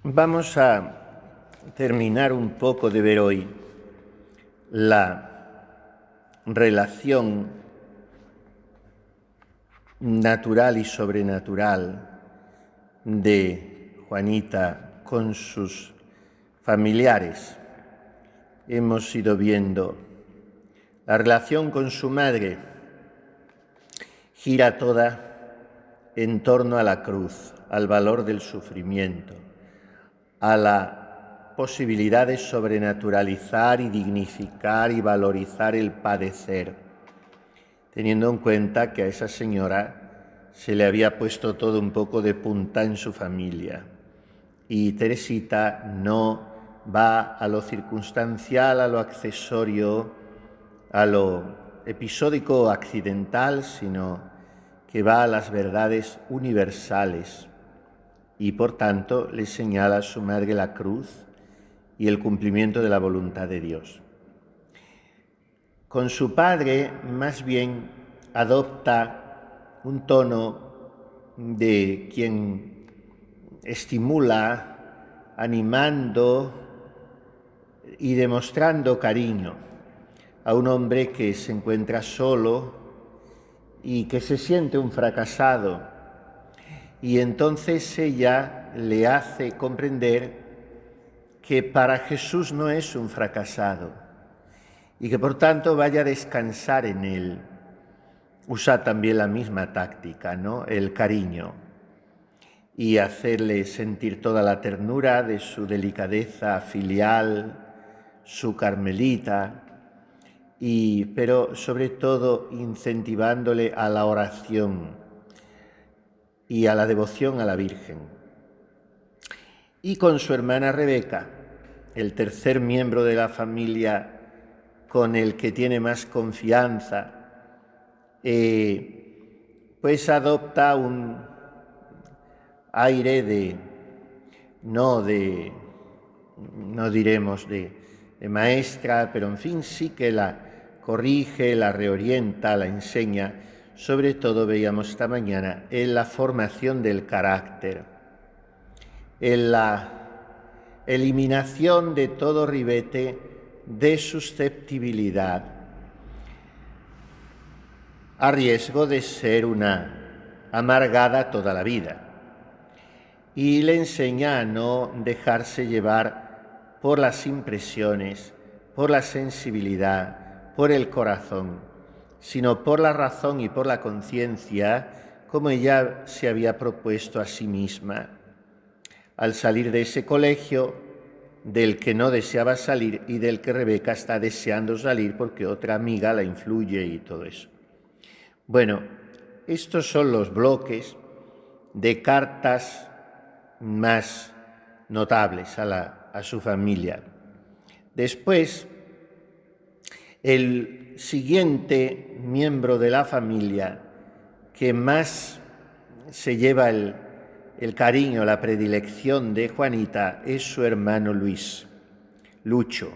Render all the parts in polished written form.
Vamos a terminar un poco de ver hoy la relación natural y sobrenatural de Juanita con sus familiares. Hemos ido viendo la relación con su madre, gira toda en torno a la cruz, al valor del sufrimiento, a la posibilidad de sobrenaturalizar y dignificar y valorizar el padecer, teniendo en cuenta que a esa señora se le había puesto todo un poco de punta en su familia. Y Teresita no va a lo circunstancial, a lo accesorio, a lo episódico o accidental, sino que va a las verdades universales y, por tanto, le señala a su madre la cruz y el cumplimiento de la voluntad de Dios. Con su padre, más bien, adopta un tono de quien estimula, animando y demostrando cariño a un hombre que se encuentra solo y que se siente un fracasado. Y entonces ella le hace comprender que para Jesús no es un fracasado y que por tanto vaya a descansar en él. Usa también la misma táctica, ¿no? El cariño, y hacerle sentir toda la ternura de su delicadeza filial, su carmelita, pero sobre todo incentivándole a la oración y a la devoción a la Virgen. Y con su hermana Rebeca, el tercer miembro de la familia con el que tiene más confianza, pues adopta un aire no diremos de maestra, pero en fin sí que la corrige, la reorienta, la enseña. Sobre todo veíamos esta mañana en la formación del carácter, en la eliminación de todo ribete de susceptibilidad, a riesgo de ser una amargada toda la vida. Y le enseña a no dejarse llevar por las impresiones, por la sensibilidad, por el corazón, sino por la razón y por la conciencia, como ella se había propuesto a sí misma. Al salir de ese colegio, del que no deseaba salir y del que Rebeca está deseando salir porque otra amiga la influye y todo eso. Bueno, estos son los bloques de cartas más notables a su familia. Después, el siguiente miembro de la familia que más se lleva el cariño, la predilección de Juanita es su hermano Lucho.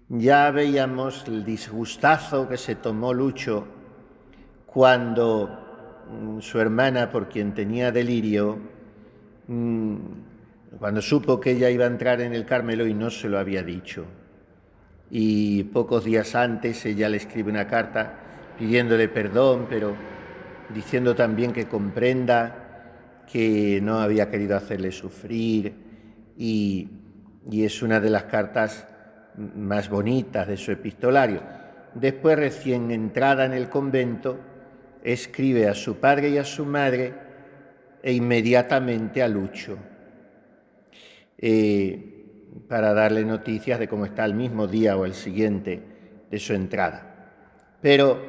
Ya veíamos el disgustazo que se tomó Lucho cuando su hermana, por quien tenía delirio, cuando supo que ella iba a entrar en el Carmelo y no se lo había dicho. Y pocos días antes ella le escribe una carta pidiéndole perdón, pero diciendo también que comprenda que no había querido hacerle sufrir, y es una de las cartas más bonitas de su epistolario. Después, recién entrada en el convento, escribe a su padre y a su madre e inmediatamente a Lucho para darle noticias de cómo está el mismo día o el siguiente de su entrada. Pero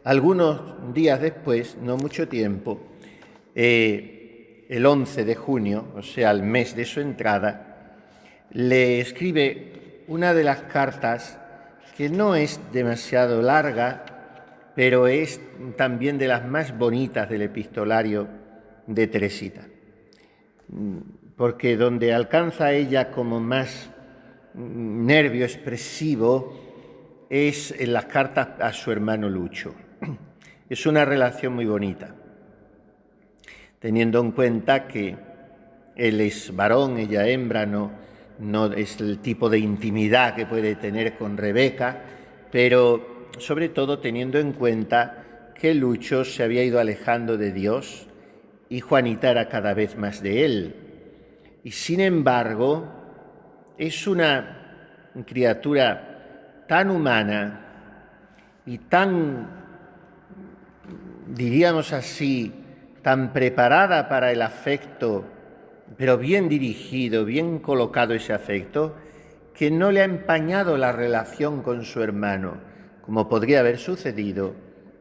algunos días después, no mucho tiempo, el 11 de junio, o sea, el mes de su entrada, le escribe una de las cartas que no es demasiado larga, pero es también de las más bonitas del epistolario de Teresita, porque donde alcanza ella como más nervio expresivo es en las cartas a su hermano Lucho. Es una relación muy bonita, teniendo en cuenta que Él es varón, ella hembra, no es el tipo de intimidad que puede tener con Rebeca, pero sobre todo teniendo en cuenta que Lucho se había ido alejando de Dios y Juanita era cada vez más de él. Y sin embargo, es una criatura tan humana y tan, diríamos así, tan preparada para el afecto, pero bien dirigido, bien colocado ese afecto, que no le ha empañado la relación con su hermano, como podría haber sucedido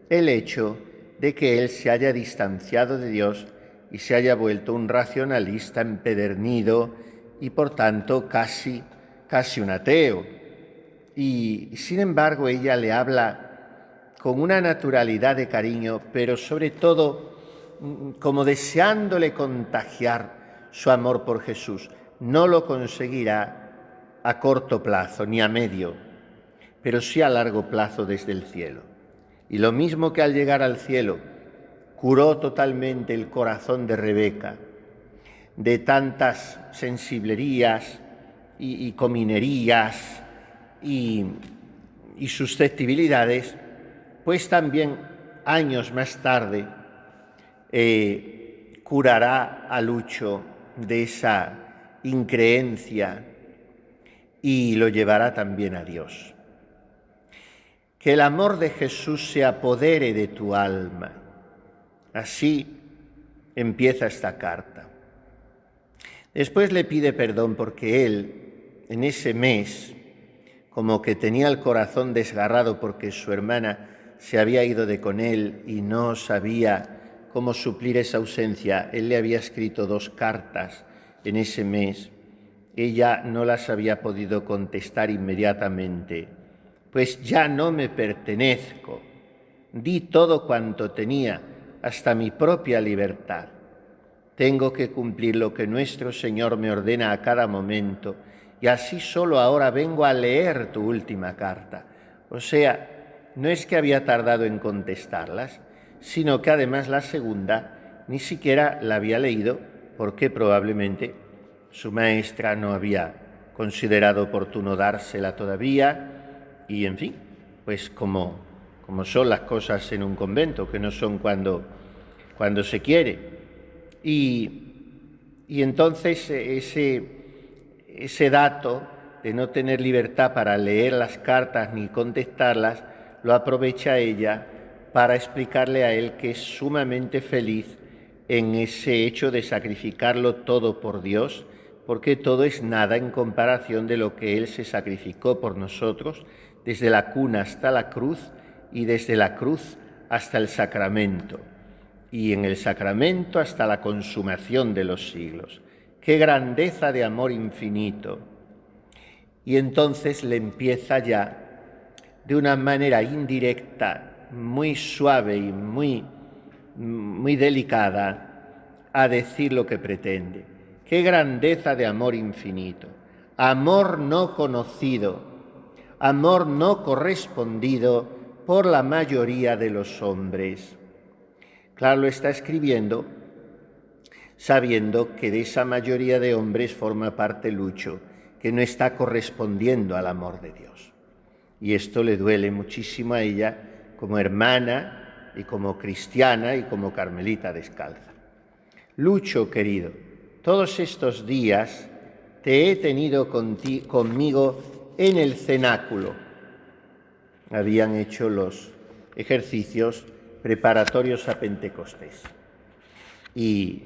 el hecho de que él se haya distanciado de Dios y se haya vuelto un racionalista empedernido y por tanto casi un ateo. Y sin embargo ella le habla con una naturalidad de cariño, pero sobre todo como deseándole contagiar su amor por Jesús. No lo conseguirá a corto plazo ni a medio, pero sí a largo plazo desde el cielo. Y lo mismo que al llegar al cielo curó totalmente el corazón de Rebeca de tantas sensiblerías y cominerías y susceptibilidades, pues también años más tarde curará a Lucho de esa increencia y lo llevará también a Dios. Que el amor de Jesús se apodere de tu alma. Así empieza esta carta. Después le pide perdón porque él, en ese mes, como que tenía el corazón desgarrado porque su hermana se había ido de con él y no sabía cómo suplir esa ausencia. Él le había escrito 2 cartas en ese mes. Ella no las había podido contestar inmediatamente. Pues ya no me pertenezco. Di todo cuanto tenía, hasta mi propia libertad. Tengo que cumplir lo que nuestro Señor me ordena a cada momento, y así solo ahora vengo a leer tu última carta. O sea, no es que había tardado en contestarlas, sino que además la segunda ni siquiera la había leído porque probablemente su maestra no había considerado oportuno dársela todavía y, en fin, pues como son las cosas en un convento, que no son cuando se quiere. Y entonces ese dato de no tener libertad para leer las cartas ni contestarlas, lo aprovecha ella para explicarle a él que es sumamente feliz en ese hecho de sacrificarlo todo por Dios, porque todo es nada en comparación de lo que él se sacrificó por nosotros, desde la cuna hasta la cruz y desde la cruz hasta el sacramento, y en el sacramento hasta la consumación de los siglos. ¡Qué grandeza de amor infinito! Y entonces le empieza ya, de una manera indirecta, muy suave y muy delicada, a decir lo que pretende. ¡Qué grandeza de amor infinito! Amor no conocido, amor no correspondido por la mayoría de los hombres. Claro, lo está escribiendo sabiendo que de esa mayoría de hombres forma parte Lucho, que no está correspondiendo al amor de Dios. Y esto le duele muchísimo a ella como hermana y como cristiana y como carmelita descalza. Lucho, querido, todos estos días te he tenido conmigo en el cenáculo. Habían hecho los ejercicios preparatorios a Pentecostés. Y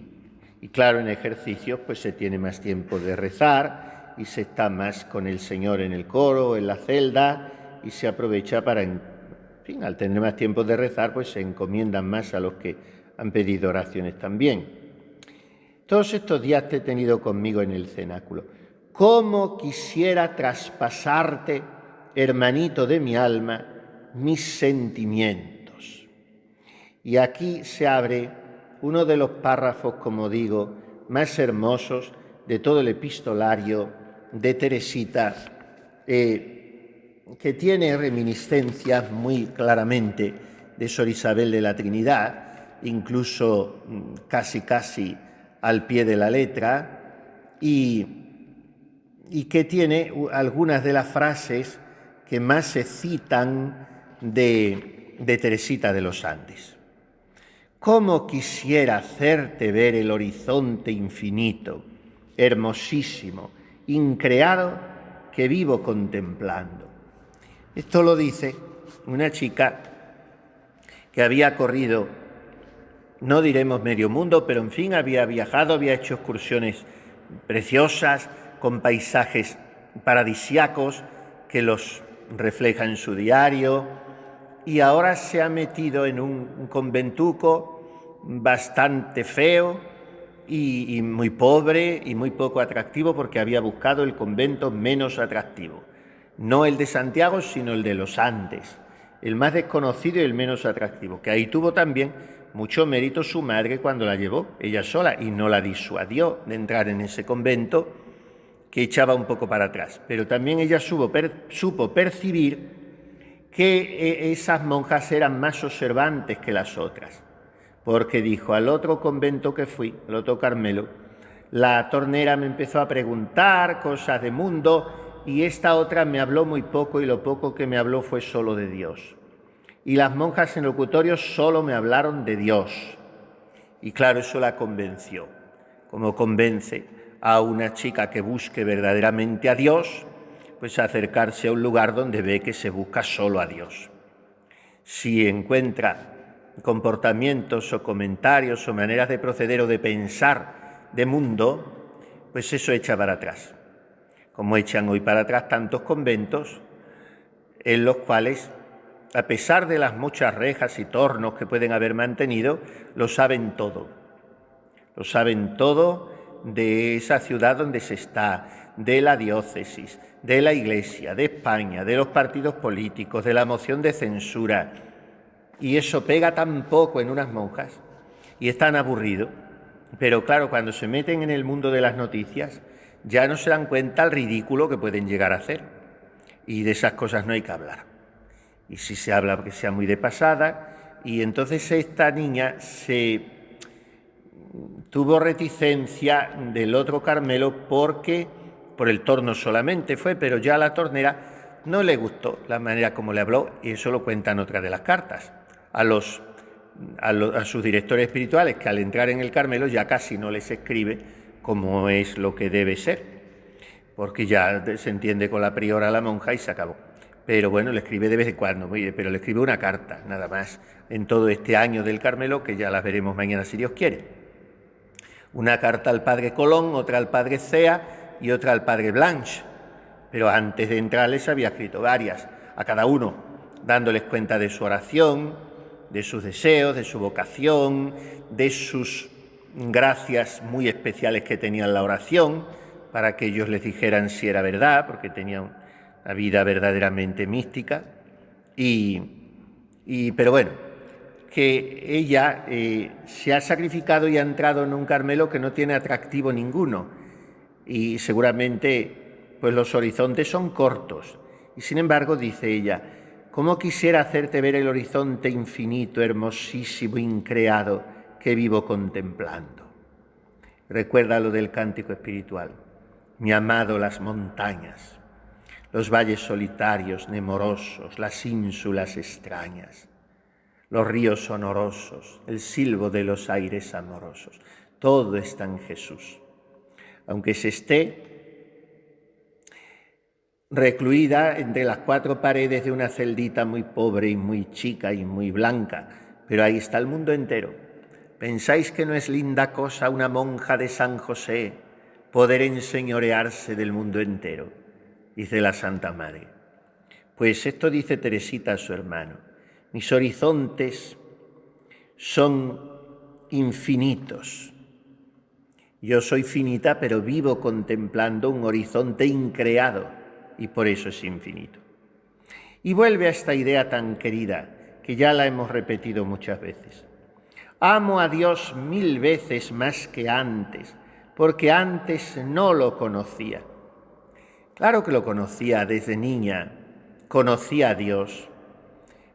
claro, en ejercicios pues se tiene más tiempo de rezar y se está más con el Señor en el coro, en la celda, y se aprovecha para, en fin, al tener más tiempo de rezar, pues se encomiendan más a los que han pedido oraciones también. Todos estos días te he tenido conmigo en el cenáculo. ¿Cómo quisiera traspasarte, hermanito de mi alma, mis sentimientos? Y aquí se abre uno de los párrafos, como digo, más hermosos de todo el epistolario de Teresita, que tiene reminiscencias muy claramente de Sor Isabel de la Trinidad, incluso casi al pie de la letra, y que tiene algunas de las frases que más se citan de Teresita de los Andes. «Cómo quisiera hacerte ver el horizonte infinito, hermosísimo, increado, que vivo contemplando». Esto lo dice una chica que había corrido, no diremos medio mundo, pero en fin, había viajado, había hecho excursiones preciosas, con paisajes paradisíacos que los refleja en su diario, y ahora se ha metido en un conventuco bastante feo y muy pobre y muy poco atractivo, porque había buscado el convento menos atractivo. No el de Santiago, sino el de los Andes, el más desconocido y el menos atractivo, que ahí tuvo también mucho mérito su madre cuando la llevó ella sola y no la disuadió de entrar en ese convento que echaba un poco para atrás. Pero también ella supo percibir que esas monjas eran más observantes que las otras, porque dijo: al otro convento que fui, al otro Carmelo, la tornera me empezó a preguntar cosas de mundo y esta otra me habló muy poco, y lo poco que me habló fue solo de Dios. Y las monjas en locutorio solo me hablaron de Dios. Y claro, eso la convenció, como convence a una chica que busque verdaderamente a Dios, pues acercarse a un lugar donde ve que se busca solo a Dios. Si encuentra comportamientos o comentarios o maneras de proceder o de pensar de mundo, pues eso echa para atrás, como echan hoy para atrás tantos conventos en los cuales, a pesar de las muchas rejas y tornos que pueden haber mantenido, lo saben todo. Lo saben todo de esa ciudad donde se está, de la diócesis, de la Iglesia, de España, de los partidos políticos, de la moción de censura. Y eso pega tan poco en unas monjas y es tan aburrido. Pero claro, cuando se meten en el mundo de las noticias, ya no se dan cuenta el ridículo que pueden llegar a hacer. Y de esas cosas no hay que hablar. Y si se habla, que sea muy de pasada. Y entonces esta niña tuvo reticencia del otro Carmelo porque, por el torno solamente fue, pero ya a la tornera no le gustó la manera como le habló, y eso lo cuentan otras de las cartas, a sus directores espirituales, que al entrar en el Carmelo ya casi no les escribe como es lo que debe ser, porque ya se entiende con la priora, la monja, y se acabó. Pero bueno, le escribe de vez en cuando, pero le escribe una carta, nada más, en todo este año del Carmelo, que ya las veremos mañana si Dios quiere. Una carta al padre Colón, otra al padre Cea y otra al padre Blanche. Pero antes de entrar les había escrito varias, a cada uno, dándoles cuenta de su oración, de sus deseos, de su vocación, de sus gracias muy especiales que tenía en la oración, para que ellos les dijeran si era verdad, porque tenían una vida verdaderamente mística. Pero bueno, que ella se ha sacrificado y ha entrado en un Carmelo que no tiene atractivo ninguno, y seguramente pues los horizontes son cortos, y sin embargo dice ella: «Cómo quisiera hacerte ver el horizonte infinito, hermosísimo, increado, que vivo contemplando». Recuerda lo del cántico espiritual: «Mi amado, las montañas, los valles solitarios, nemorosos, las ínsulas extrañas, los ríos sonorosos, el silbo de los aires amorosos, todo está en Jesús». Aunque se esté recluida entre las cuatro paredes de una celdita muy pobre y muy chica y muy blanca, pero ahí está el mundo entero. ¿Pensáis que no es linda cosa una monja de San José poder enseñorearse del mundo entero? Dice la Santa Madre. Pues esto dice Teresita a su hermano: mis horizontes son infinitos. Yo soy finita, pero vivo contemplando un horizonte increado, y por eso es infinito. Y vuelve a esta idea tan querida, que ya la hemos repetido muchas veces. Amo a Dios 1000 veces más que antes, porque antes no lo conocía. Claro que lo conocía desde niña, conocía a Dios,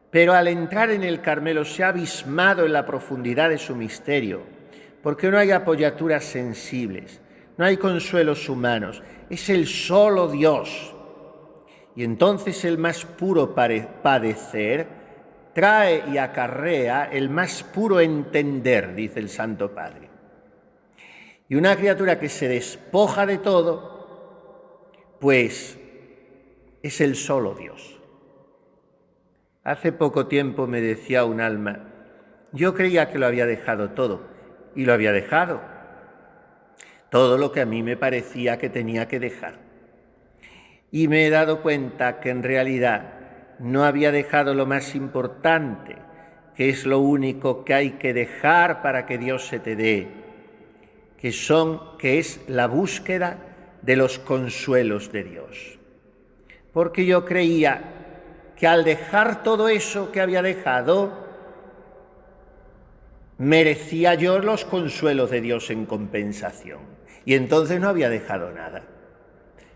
pero al entrar en el Carmelo se ha abismado en la profundidad de su misterio, porque no hay apoyaturas sensibles, no hay consuelos humanos, es el solo Dios. Y entonces el más puro padecer trae y acarrea el más puro entender, dice el Santo Padre. Y una criatura que se despoja de todo, pues es el solo Dios. Hace poco tiempo me decía un alma, yo creía que lo había dejado todo, y lo había dejado. Todo lo que a mí me parecía que tenía que dejar. Y me he dado cuenta que en realidad no había dejado lo más importante, que es lo único que hay que dejar para que Dios se te dé, que es la búsqueda de los consuelos de Dios. Porque yo creía que al dejar todo eso que había dejado, merecía yo los consuelos de Dios en compensación. Y entonces no había dejado nada.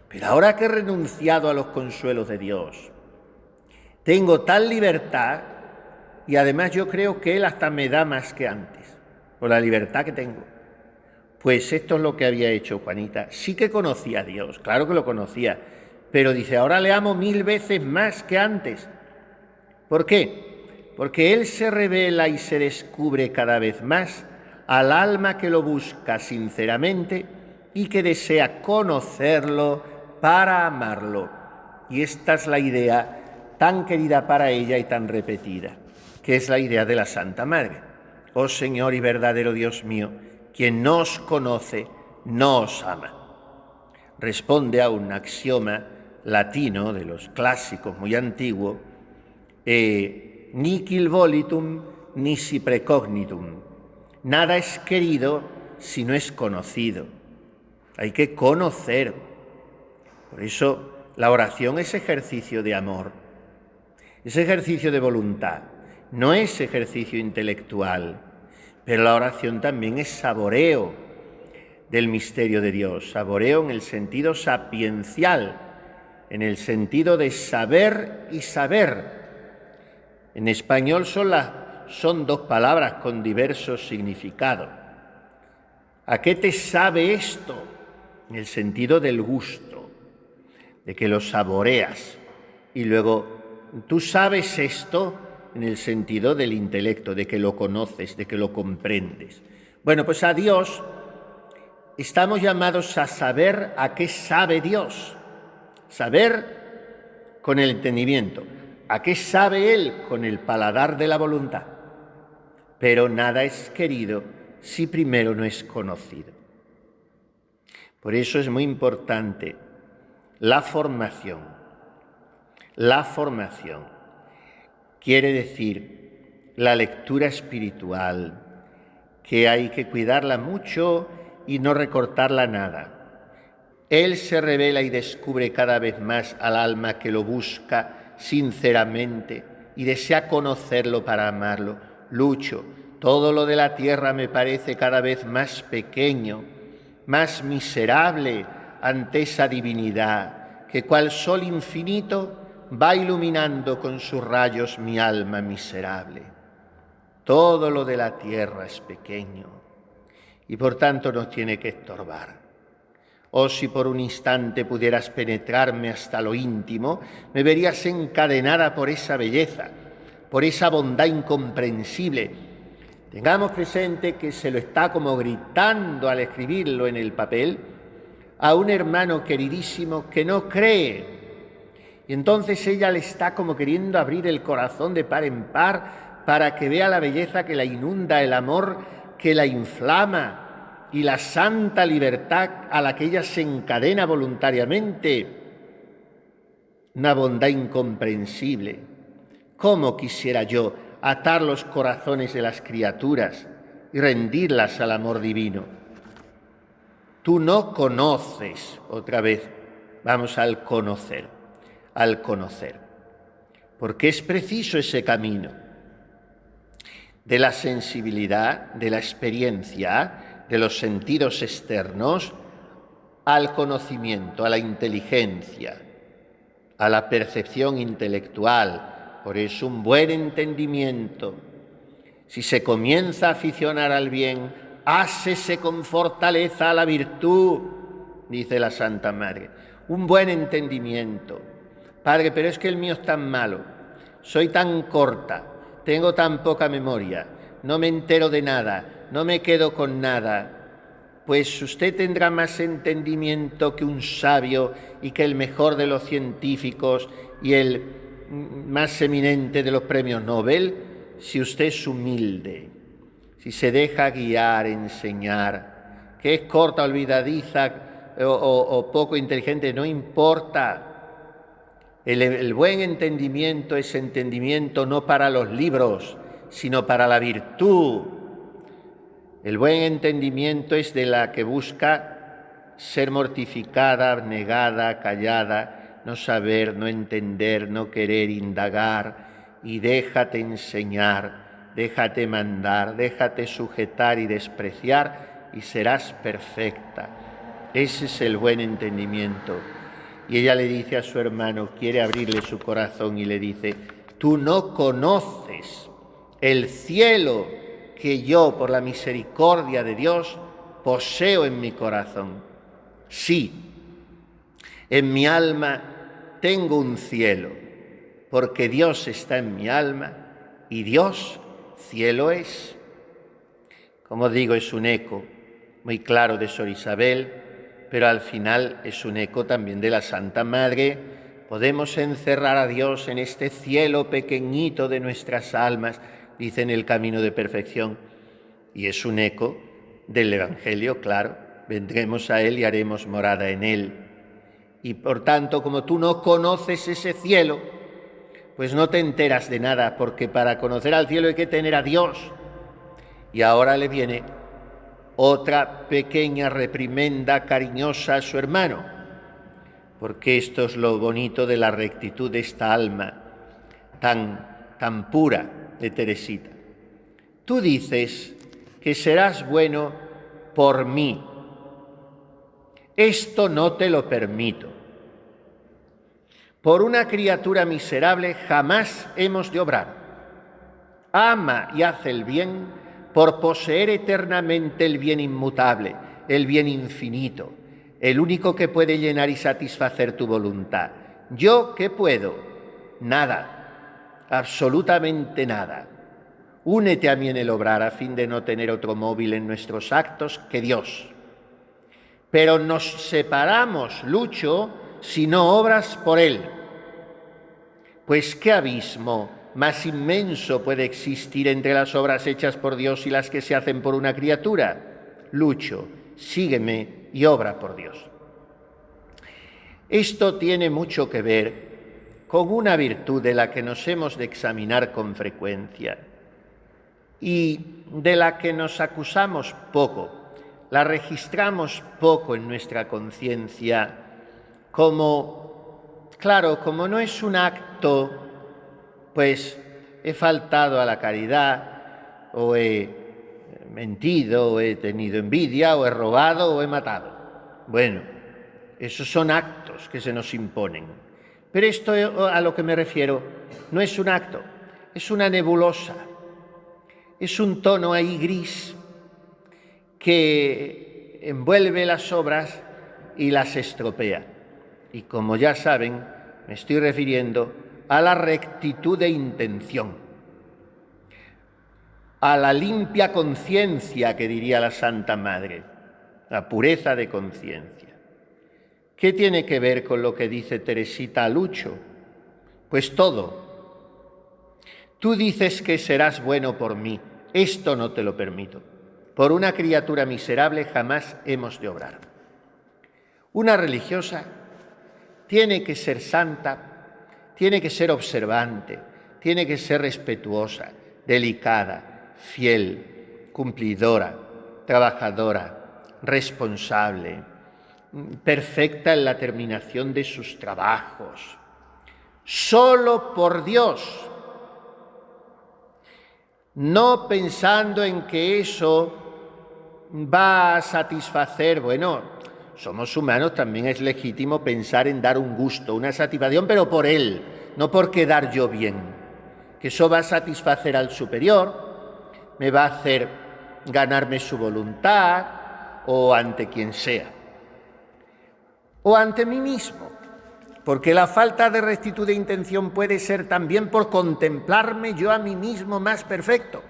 Pero ahora que he renunciado a los consuelos de Dios, tengo tal libertad, y además yo creo que Él hasta me da más que antes, por la libertad que tengo. Pues esto es lo que había hecho Juanita. Sí que conocía a Dios, claro que lo conocía, pero dice, ahora le amo 1000 veces más que antes. ¿Por qué? Porque Él se revela y se descubre cada vez más al alma que lo busca sinceramente y que desea conocerlo para amarlo. Y esta es la idea tan querida para ella y tan repetida, que es la idea de la Santa Madre. Oh Señor y verdadero Dios mío, quien no os conoce, no os ama. Responde a un axioma latino de los clásicos muy antiguo, nihil volitum nisi precognitum. Nada es querido si no es conocido. Hay que conocer. Por eso la oración es ejercicio de amor, es ejercicio de voluntad, no es ejercicio intelectual, pero la oración también es saboreo del misterio de Dios, saboreo en el sentido sapiencial, en el sentido de saber y saber. En español son 2 palabras con diversos significados. ¿A qué te sabe esto? En el sentido del gusto, de que lo saboreas. Y luego, tú sabes esto en el sentido del intelecto, de que lo conoces, de que lo comprendes. Bueno, pues a Dios estamos llamados a saber a qué sabe Dios. Saber con el entendimiento. ¿A qué sabe Él? Con el paladar de la voluntad. Pero nada es querido si primero no es conocido. Por eso es muy importante la formación. La formación quiere decir la lectura espiritual, que hay que cuidarla mucho y no recortarla nada. Él se revela y descubre cada vez más al alma que lo busca sinceramente y desea conocerlo para amarlo. Lucho, todo lo de la tierra me parece cada vez más pequeño, más miserable ante esa divinidad que cual sol infinito va iluminando con sus rayos mi alma miserable. Todo lo de la tierra es pequeño y por tanto nos tiene que estorbar. Oh, si por un instante pudieras penetrarme hasta lo íntimo, me verías encadenada por esa belleza, por esa bondad incomprensible. Tengamos presente que se lo está como gritando al escribirlo en el papel a un hermano queridísimo que no cree. Y entonces ella le está como queriendo abrir el corazón de par en par para que vea la belleza que la inunda, el amor que la inflama, y la santa libertad a la que ella se encadena voluntariamente, una bondad incomprensible. ¿Cómo quisiera yo atar los corazones de las criaturas y rendirlas al amor divino? Tú no conoces, otra vez, vamos al conocer, porque es preciso ese camino de la sensibilidad, de la experiencia, de los sentidos externos, al conocimiento, a la inteligencia, a la percepción intelectual. Por eso un buen entendimiento, si se comienza a aficionar al bien, Ásese con fortaleza a la virtud, dice la Santa Madre. Un buen entendimiento. Padre, pero es que el mío es tan malo, soy tan corta, tengo tan poca memoria, no me entero de nada, no me quedo con nada. Pues usted tendrá más entendimiento que un sabio y que el mejor de los científicos y el más eminente de los premios Nobel si usted es humilde, si se deja guiar, enseñar. Que es corta, olvidadiza o poco inteligente, no importa. El buen entendimiento es entendimiento no para los libros, sino para la virtud. El buen entendimiento es de la que busca ser mortificada, negada, callada, no saber, no entender, no querer, indagar, y déjate enseñar, déjate mandar, déjate sujetar y despreciar, y serás perfecta. Ese es el buen entendimiento. Y ella le dice a su hermano, quiere abrirle su corazón y le dice, tú no conoces el cielo que yo, por la misericordia de Dios, poseo en mi corazón. Sí, en mi alma tengo un cielo, porque Dios está en mi alma y Dios cielo es. Como digo, es un eco muy claro de Sor Isabel, pero al final es un eco también de la Santa Madre. Podemos encerrar a Dios en este cielo pequeñito de nuestras almas, dice en el camino de perfección, y es un eco del Evangelio, claro. Vendremos a Él y haremos morada en Él. Y por tanto, como tú no conoces ese cielo, pues no te enteras de nada, porque para conocer al cielo hay que tener a Dios. Y ahora le viene otra pequeña reprimenda cariñosa a su hermano, porque esto es lo bonito de la rectitud de esta alma tan pura de Teresita. Tú dices que serás bueno por mí. Esto no te lo permito. Por una criatura miserable jamás hemos de obrar. Ama y haz el bien por poseer eternamente el bien inmutable, el bien infinito, el único que puede llenar y satisfacer tu voluntad. ¿Yo qué puedo? Nada, absolutamente nada. Únete a mí en el obrar a fin de no tener otro móvil en nuestros actos que Dios. Pero nos separamos, Lucho, si no obras por Él. Pues qué abismo más inmenso puede existir entre las obras hechas por Dios y las que se hacen por una criatura. Lucho, sígueme y obra por Dios. Esto tiene mucho que ver con una virtud de la que nos hemos de examinar con frecuencia y de la que nos acusamos poco, la registramos poco en nuestra conciencia, como no es un acto, pues he faltado a la caridad, o he mentido, o he tenido envidia, o he robado, o he matado. Bueno, esos son actos que se nos imponen. Pero esto a lo que me refiero no es un acto, es una nebulosa, es un tono ahí gris que envuelve las obras y las estropea. Y como ya saben, me estoy refiriendo a la rectitud de intención, a la limpia conciencia que diría la Santa Madre, la pureza de conciencia. ¿Qué tiene que ver con lo que dice Teresita a Lucho? Pues todo. Tú dices que serás bueno por mí, esto no te lo permito. Por una criatura miserable jamás hemos de obrar. Una religiosa tiene que ser santa, tiene que ser observante, tiene que ser respetuosa, delicada, fiel, cumplidora, trabajadora, responsable, perfecta en la terminación de sus trabajos. Solo por Dios, no pensando en que eso va a satisfacer, somos humanos, también es legítimo pensar en dar un gusto, una satisfacción, pero por Él, no por quedar yo bien. Que eso va a satisfacer al superior, me va a hacer ganarme su voluntad o ante quien sea, o ante mí mismo, porque la falta de rectitud de intención puede ser también por contemplarme yo a mí mismo más perfecto,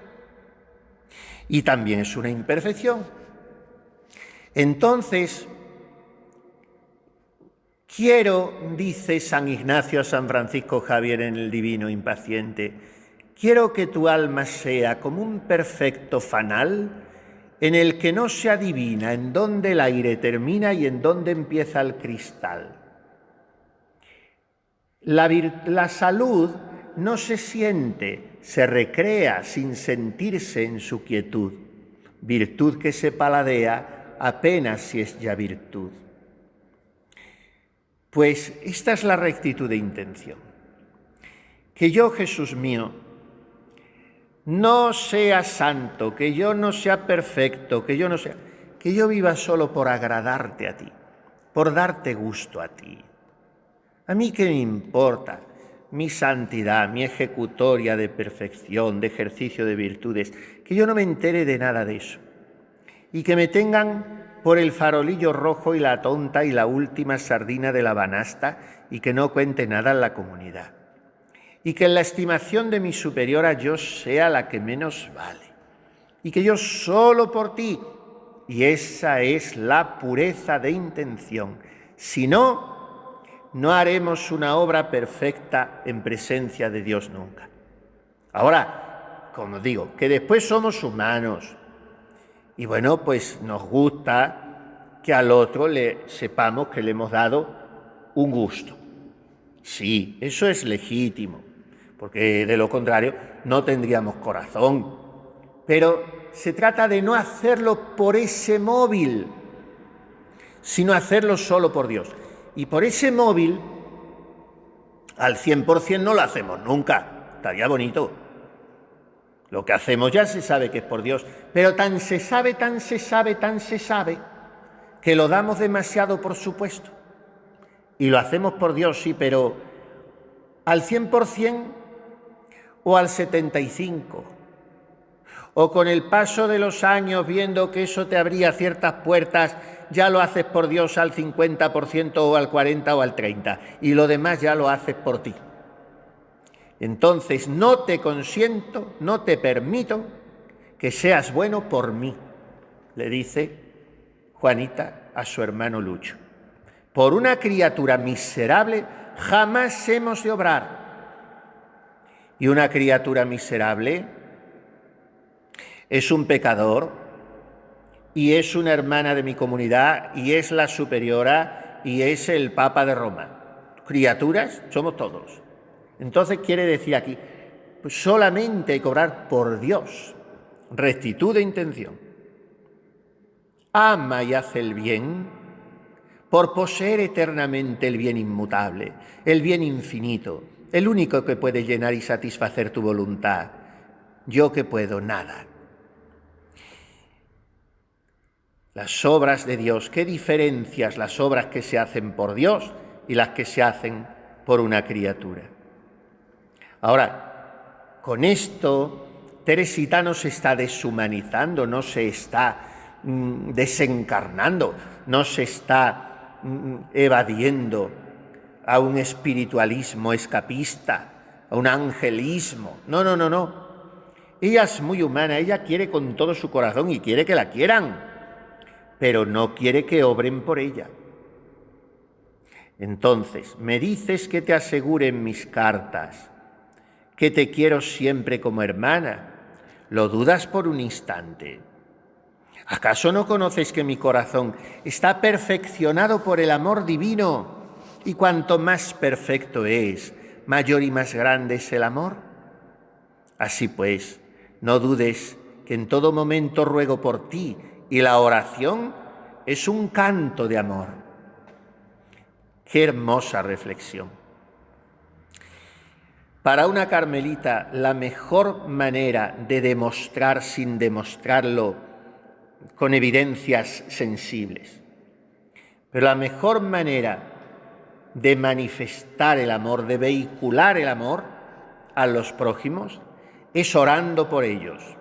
y también es una imperfección. Entonces, quiero, dice San Ignacio a San Francisco Javier en el Divino Impaciente, quiero que tu alma sea como un perfecto fanal en el que no se adivina en dónde el aire termina y en dónde empieza el cristal. La salud no se siente, se recrea sin sentirse en su quietud. Virtud que se paladea apenas si es ya virtud. Pues esta es la rectitud de intención. Que yo, Jesús mío, no sea santo, que yo no sea perfecto, que yo viva solo por agradarte a ti, por darte gusto a ti. A mí qué me importa mi santidad, mi ejecutoria de perfección, de ejercicio de virtudes, que yo no me entere de nada de eso. Y que me tengan por el farolillo rojo y la tonta y la última sardina de la banasta y que no cuente nada en la comunidad. Y que en la estimación de mi superiora yo sea la que menos vale. Y que yo solo por ti, y esa es la pureza de intención. Si no, no haremos una obra perfecta en presencia de Dios nunca. Ahora, como digo, que después somos humanos y bueno, pues nos gusta que al otro sepamos que le hemos dado un gusto. Sí, eso es legítimo, porque de lo contrario no tendríamos corazón. Pero se trata de no hacerlo por ese móvil, sino hacerlo solo por Dios. Y por ese móvil, al 100% no lo hacemos nunca. Estaría bonito. Lo que hacemos ya se sabe que es por Dios. Pero tan se sabe, que lo damos demasiado por supuesto. Y lo hacemos por Dios, sí, pero al 100% o al 75%. O con el paso de los años, viendo que eso te abría ciertas puertas, ya lo haces por Dios al 50% o al 40% o al 30%. Y lo demás ya lo haces por ti. Entonces no te consiento, no te permito que seas bueno por mí, le dice Juanita a su hermano Lucho. Por una criatura miserable jamás hemos de obrar. Y una criatura miserable es un pecador y es una hermana de mi comunidad y es la superiora y es el Papa de Roma. Criaturas somos todos. Entonces quiere decir aquí, pues solamente hay que obrar por Dios, rectitud de intención. Ama y hace el bien por poseer eternamente el bien inmutable, el bien infinito, el único que puede llenar y satisfacer tu voluntad. Yo que puedo, nada. Las obras de Dios, ¿qué diferencias las obras que se hacen por Dios y las que se hacen por una criatura? Ahora, con esto, Teresita no se está deshumanizando, no se está desencarnando, no se está evadiendo a un espiritualismo escapista, a un angelismo. No. Ella es muy humana, ella quiere con todo su corazón y quiere que la quieran, pero no quiere que obren por ella. Entonces, me dices que te asegure en mis cartas que te quiero siempre como hermana. ¿Lo dudas por un instante? ¿Acaso no conoces que mi corazón está perfeccionado por el amor divino? Y cuanto más perfecto es, mayor y más grande es el amor. Así pues, no dudes que en todo momento ruego por ti, y la oración es un canto de amor. ¡Qué hermosa reflexión! Para una carmelita, la mejor manera de demostrar sin demostrarlo con evidencias sensibles, pero la mejor manera de manifestar el amor, de vehicular el amor a los prójimos, es orando por ellos.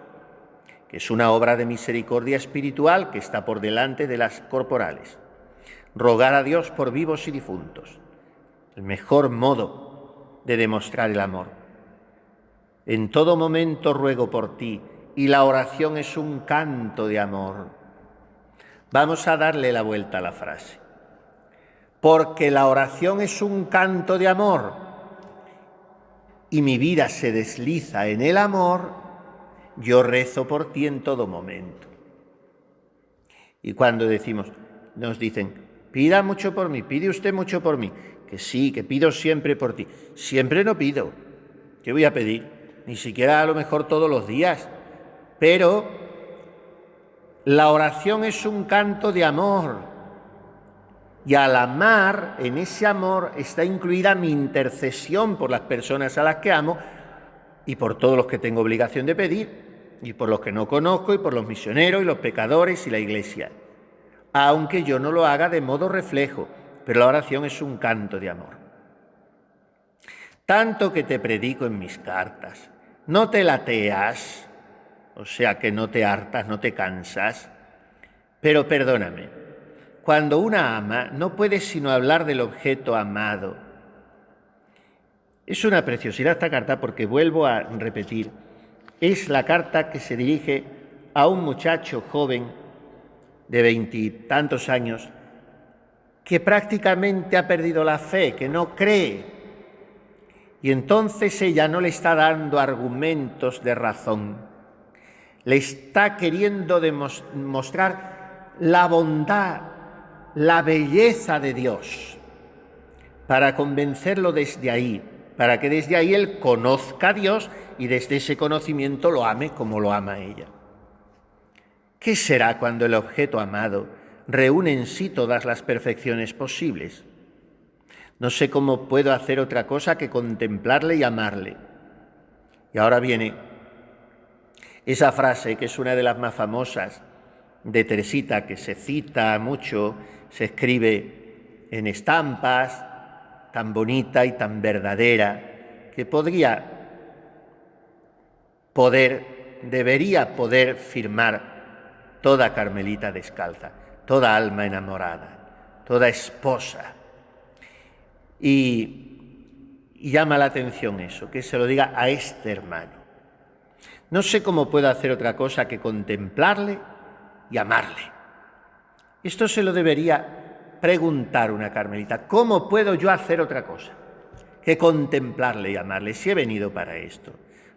que es una obra de misericordia espiritual que está por delante de las corporales. Rogar a Dios por vivos y difuntos, el mejor modo de demostrar el amor. En todo momento ruego por ti, y la oración es un canto de amor. Vamos a darle la vuelta a la frase. Porque la oración es un canto de amor y mi vida se desliza en el amor, yo rezo por ti en todo momento. Y cuando nos dicen, pida mucho por mí, pide usted mucho por mí, que sí, que pido siempre por ti. Siempre no pido. ¿Qué voy a pedir? Ni siquiera a lo mejor todos los días. Pero la oración es un canto de amor. Y al amar, en ese amor está incluida mi intercesión por las personas a las que amo y por todos los que tengo obligación de pedir, y por los que no conozco, y por los misioneros, y los pecadores, y la Iglesia. Aunque yo no lo haga de modo reflejo, pero la oración es un canto de amor. Tanto que te predico en mis cartas, no te lateas, o sea que no te hartas, no te cansas, pero perdóname. Cuando una ama, no puede sino hablar del objeto amado. Es una preciosidad esta carta porque, vuelvo a repetir, es la carta que se dirige a un muchacho joven de 20 y tantos años que prácticamente ha perdido la fe, que no cree. Y entonces ella no le está dando argumentos de razón. Le está queriendo demostrar la bondad, la belleza de Dios, para convencerlo desde ahí, para que desde ahí él conozca a Dios y desde ese conocimiento lo ame como lo ama ella. ¿Qué será cuando el objeto amado reúne en sí todas las perfecciones posibles? No sé cómo puedo hacer otra cosa que contemplarle y amarle. Y ahora viene esa frase que es una de las más famosas de Teresita, que se cita mucho, se escribe en estampas, tan bonita y tan verdadera, que debería poder firmar toda carmelita descalza, toda alma enamorada, toda esposa. Y llama la atención eso, que se lo diga a este hermano. No sé cómo puedo hacer otra cosa que contemplarle y amarle. Esto se lo debería preguntar una carmelita. ¿Cómo puedo yo hacer otra cosa que contemplarle y amarle si he venido para esto?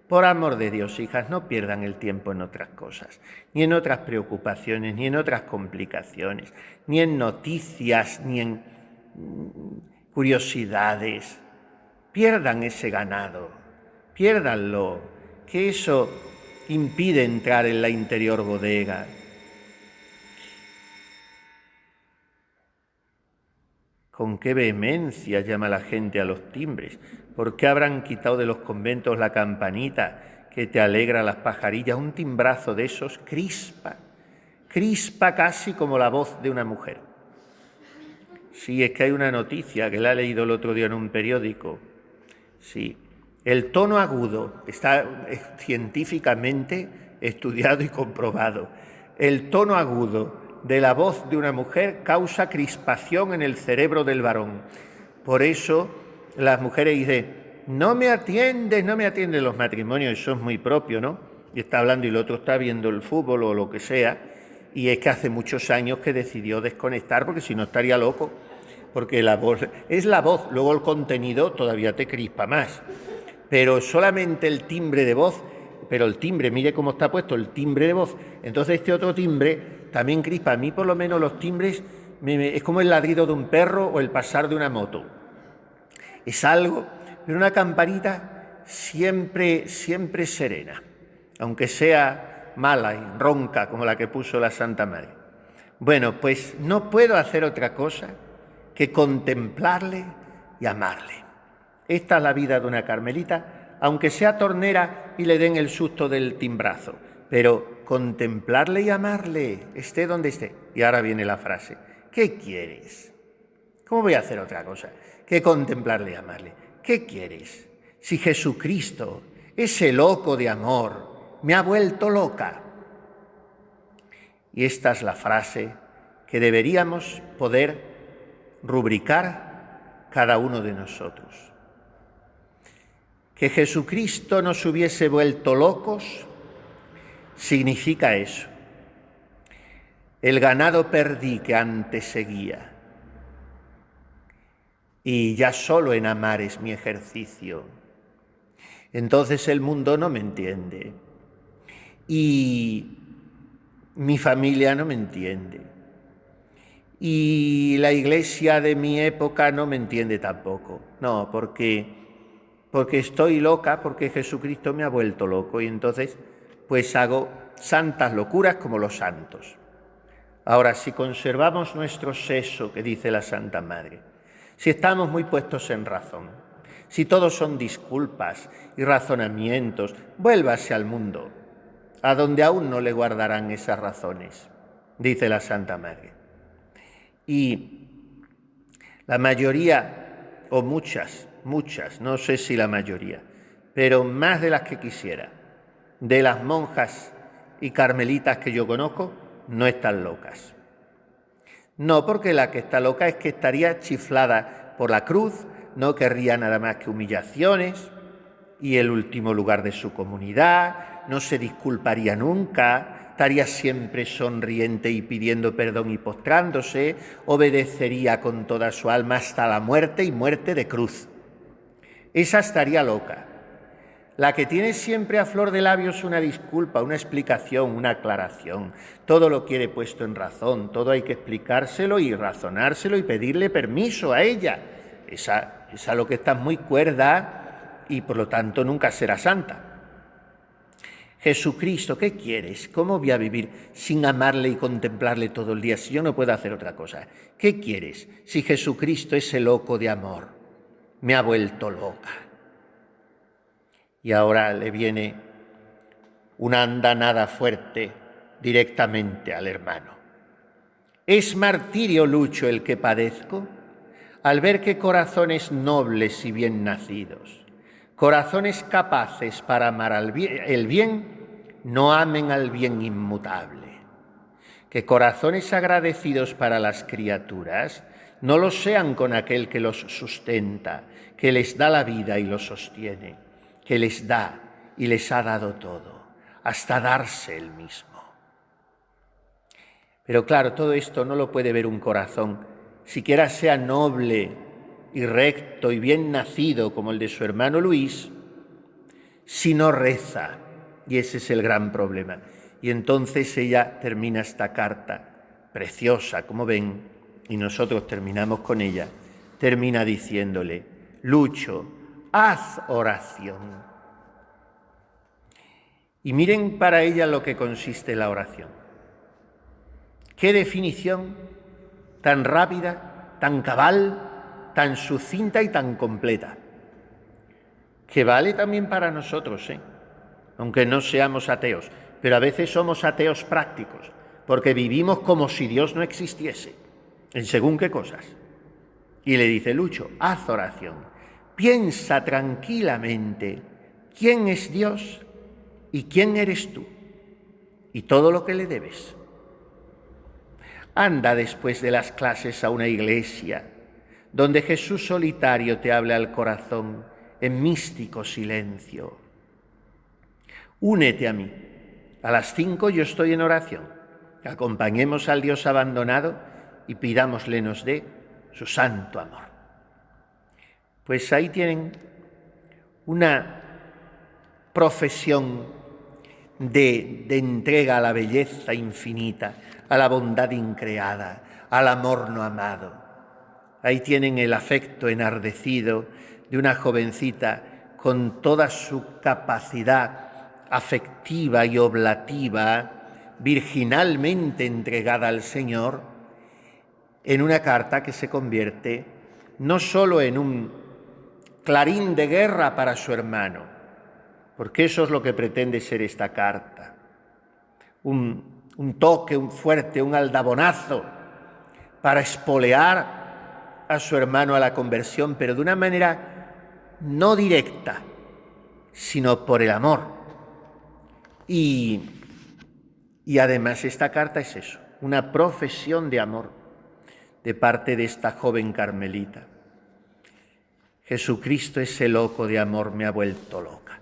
Por amor de Dios, hijas, no pierdan el tiempo en otras cosas, ni en otras preocupaciones, ni en otras complicaciones, ni en noticias, ni en curiosidades. Pierdan ese ganado, piérdanlo, que eso impide entrar en la interior bodega. ¿Con qué vehemencia llama la gente a los timbres? ¿Por qué habrán quitado de los conventos la campanita que te alegra las pajarillas? Un timbrazo de esos crispa casi como la voz de una mujer. Sí, es que hay una noticia que la he leído el otro día en un periódico. Sí, el tono agudo está científicamente estudiado y comprobado. El tono agudo de la voz de una mujer causa crispación en el cerebro del varón. Por eso las mujeres dicen, no me atiendes. Los matrimonios, eso es muy propio, ¿no? Y está hablando y el otro está viendo el fútbol o lo que sea, y es que hace muchos años que decidió desconectar porque si no estaría loco, porque la voz es la voz, luego el contenido todavía te crispa más, pero solamente el timbre de voz, pero el timbre, mire cómo está puesto el timbre de voz, entonces este otro timbre también crispa. A mí por lo menos los timbres es como el ladrido de un perro o el pasar de una moto. Es algo, pero una campanita siempre serena, aunque sea mala y ronca como la que puso la Santa Madre. Bueno, pues no puedo hacer otra cosa que contemplarle y amarle. Esta es la vida de una carmelita, aunque sea tornera y le den el susto del timbrazo, pero contemplarle y amarle, esté donde esté. Y ahora viene la frase, ¿qué quieres? ¿Cómo voy a hacer otra cosa que contemplarle y amarle? ¿Qué quieres? Si Jesucristo, ese loco de amor, me ha vuelto loca, Y esta es la frase que deberíamos poder rubricar cada uno de nosotros. Que Jesucristo nos hubiese vuelto locos significa eso. El ganado perdí que antes seguía, y ya solo en amar es mi ejercicio. Entonces el mundo no me entiende, y mi familia no me entiende, y la iglesia de mi época no me entiende tampoco. No, porque estoy loca, porque Jesucristo me ha vuelto loco, y entonces pues hago santas locuras como los santos. Ahora, si conservamos nuestro seso, que dice la Santa Madre, si estamos muy puestos en razón, si todos son disculpas y razonamientos, vuélvase al mundo, a donde aún no le guardarán esas razones, dice la Santa Madre. Y la mayoría, o muchas, no sé si la mayoría, pero más de las que quisiera, de las monjas y carmelitas que yo conozco, no están locas. No, porque la que está loca es que estaría chiflada por la cruz, no querría nada más que humillaciones y el último lugar de su comunidad, no se disculparía nunca, estaría siempre sonriente y pidiendo perdón y postrándose, obedecería con toda su alma hasta la muerte y muerte de cruz. Esa estaría loca. La que tiene siempre a flor de labios una disculpa, una explicación, una aclaración. Todo lo quiere puesto en razón, todo hay que explicárselo y razonárselo y pedirle permiso a ella. Esa lo que está muy cuerda y por lo tanto nunca será santa. Jesucristo, ¿qué quieres? ¿Cómo voy a vivir sin amarle y contemplarle todo el día si yo no puedo hacer otra cosa? ¿Qué quieres si Jesucristo, ese loco de amor, me ha vuelto loca? Y ahora le viene una andanada fuerte directamente al hermano. ¿Es martirio, Lucho, el que padezco? Al ver que corazones nobles y bien nacidos, corazones capaces para amar el bien, no amen al bien inmutable. Que corazones agradecidos para las criaturas no lo sean con aquel que los sustenta, que les da la vida y los sostiene, que les da y les ha dado todo, hasta darse él mismo. Pero claro, todo esto no lo puede ver un corazón, siquiera sea noble y recto y bien nacido como el de su hermano Luis, si no reza, y ese es el gran problema. Y entonces ella termina esta carta, preciosa, como ven, y nosotros terminamos con ella, termina diciéndole: Lucho, haz oración. Y miren para ella lo que consiste la oración. Qué definición tan rápida, tan cabal, tan sucinta y tan completa. Que vale también para nosotros, aunque no seamos ateos, pero a veces somos ateos prácticos, porque vivimos como si Dios no existiese, en según qué cosas. Y le dice: Lucho, haz oración, piensa tranquilamente quién es Dios y quién eres tú, y todo lo que le debes. Anda después de las clases a una iglesia, donde Jesús solitario te hable al corazón en místico silencio. Únete a mí. A las 5 yo estoy en oración. Acompañemos al Dios abandonado y pidámosle nos dé su santo amor. Pues ahí tienen una profesión de entrega a la belleza infinita, a la bondad increada, al amor no amado. Ahí tienen el afecto enardecido de una jovencita con toda su capacidad afectiva y oblativa, virginalmente entregada al Señor, en una carta que se convierte no solo en un clarín de guerra para su hermano, porque eso es lo que pretende ser esta carta, un toque, un fuerte, un aldabonazo para espolear a su hermano a la conversión, pero de una manera no directa, sino por el amor. Y Y además esta carta es eso, una profesión de amor de parte de esta joven carmelita. Jesucristo, ese loco de amor, me ha vuelto loca.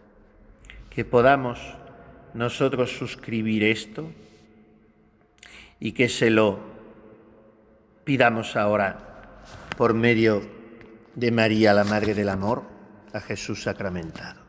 Que podamos nosotros suscribir esto y que se lo pidamos ahora por medio de María, la Madre del Amor, a Jesús sacramentado.